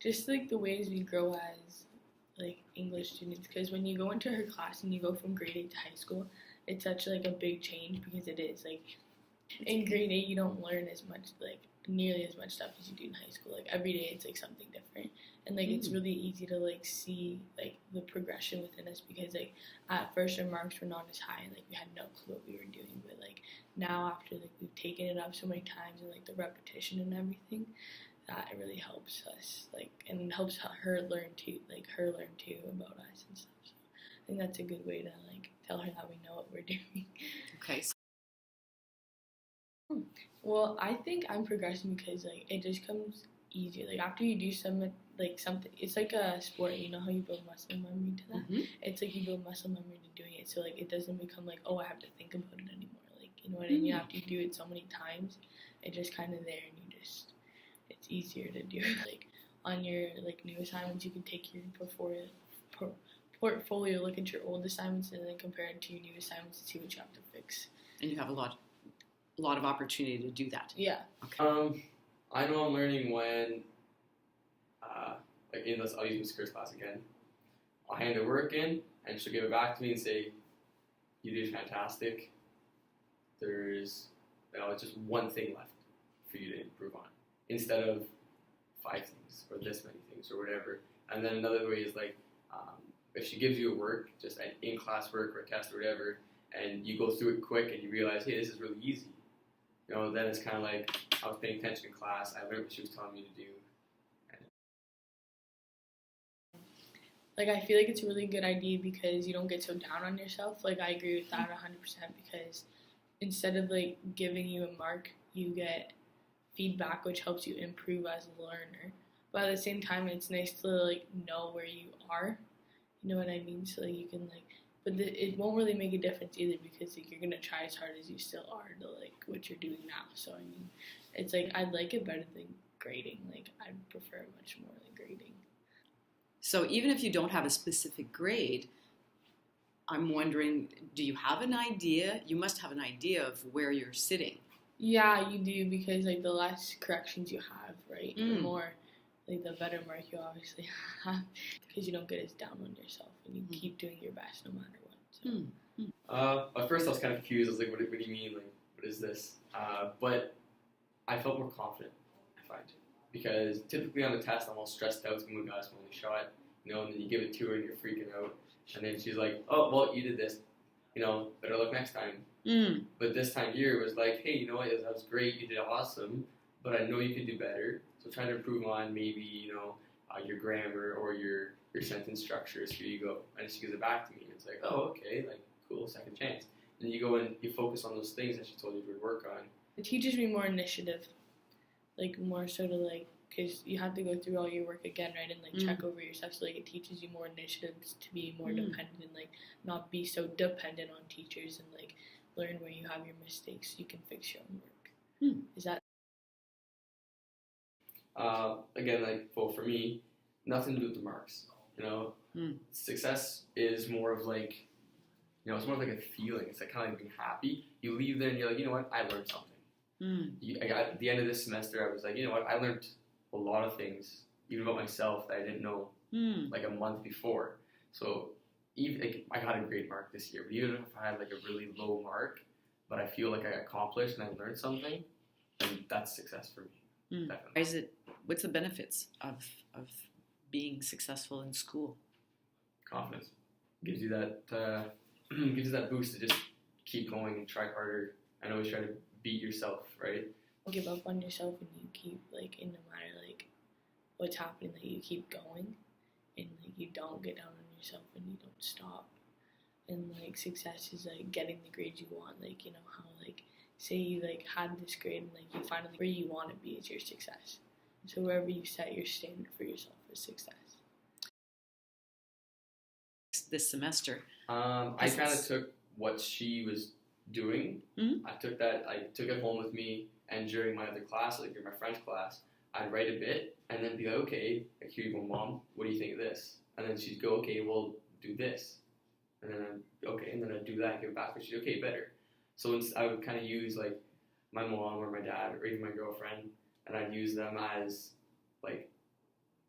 just like the ways we grow as like English students. Because when you go into her class and you go from grade 8 to high school, it's such like a big change because it is like in grade 8 you don't learn as much like nearly as much stuff as you do in high school. Like every day it's like something different, and like it's really easy to like see like the progression within us because like at first our marks were not as high and like we had no clue what we were doing, but like now after like we've taken it up so many times and like the repetition and everything, that it really helps us like and helps her learn too about us and stuff. So I think that's a good way to like tell her that we know what we're doing. Okay. Well, I think I'm progressing because like it just comes easier. Like after you do some like something, it's like a sport. You know how you build muscle memory to that. It's like you build muscle memory to doing it. So like it doesn't become like, oh, I have to think about it anymore. Like you know what I mean? After you do it so many times, it's just kind of there, and it's easier to do. Like on your like new assignments, you can take your portfolio, look at your old assignments, and then compare it to your new assignments to see what you have to fix. And you have a lot of opportunity to do that. Yeah. Okay. I know I'm learning when, I'll use Miss Kerr's class again. I'll hand the work in, and she'll give it back to me and say, "You did fantastic. There's, just one thing left for you to improve on, instead of 5 things or this many things or whatever." And then another way is like, if she gives you a work, just an in-class work or a test or whatever, and you go through it quick and you realize, hey, this is really easy. Then it's kind of like I was paying attention in class. I learned what she was telling me to do. Like I feel like it's a really good idea because you don't get so down on yourself. Like I agree with that 100% because instead of like giving you a mark, you get feedback which helps you improve as a learner. But at the same time, it's nice to like know where you are. You know what I mean? So like you can like. But it won't really make a difference either because like, you're going to try as hard as you still are to like what you're doing now. So, I mean, it's like I'd like it better than grading. Like I prefer it much more than grading. So even if you don't have a specific grade, I'm wondering, do you have an idea? You must have an idea of where you're sitting. Yeah, you do because like the less corrections you have, right? The more, like the better mark you obviously have because you don't get as down on yourself and you keep doing your best no matter what. So. At first I was kind of confused. I was like, what do you mean? Like, what is this? But I felt more confident, I find. Because typically on the test, I'm all stressed out. Someone got my only shot, and then you give it to her and you're freaking out. And then she's like, oh, well, you did this. Better luck next time. But this time here it was like, hey, you know what? That was great. You did awesome. But I know you could do better. So try to improve on maybe, your grammar or your sentence structures. Here you go. And she gives it back to me. It's like, oh, okay, like, cool, second chance. And you go and you focus on those things that she told you to work on. It teaches me more initiative. Like, more so to, like, because you have to go through all your work again, right, and, like, check over your stuff. So, like, it teaches you more initiatives to be more dependent and, like, not be so dependent on teachers and, like, learn where you have your mistakes so you can fix your own work. Is that? Again, like, well, for me, nothing to do with the marks, Success is more of, like, it's more of, like, a feeling. It's, like, kind of like being happy. You leave there and you're like, you know what, I learned something. At the end of this semester, I was like, you know what, I learned a lot of things, even about myself, that I didn't know, like, a month before. So, even like, I got a great mark this year, but even if I had, like, a really low mark, but I feel like I accomplished and I learned something, then that's success for me. Definitely. What's the benefits of being successful in school? Confidence. Gives you that boost to just keep going and try harder and always try to beat yourself, right? Give up on yourself and you keep, like, and no matter, like, what's happening, that you keep going and, like, you don't get down on yourself and you don't stop. And, like, success is, like, getting the grades you want. Like, how, like, say you, like, had this grade and, like, you finally, where you want to be is your success. So wherever you set your standard for yourself is success. This semester, I kind of took what she was doing. I took it home with me, and during my other class, like during my French class, I'd write a bit and then be like, okay, like, here you go, Mom, what do you think of this? And then she'd go, okay, well, do this. And then I'd do that and give it back, and she'd, okay, better. So I would kind of use, like, my mom or my dad or even my girlfriend, and I'd use them as, like,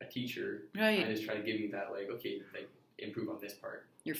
a teacher. Right. And just try to give me that, like, okay, like, improve on this part. Your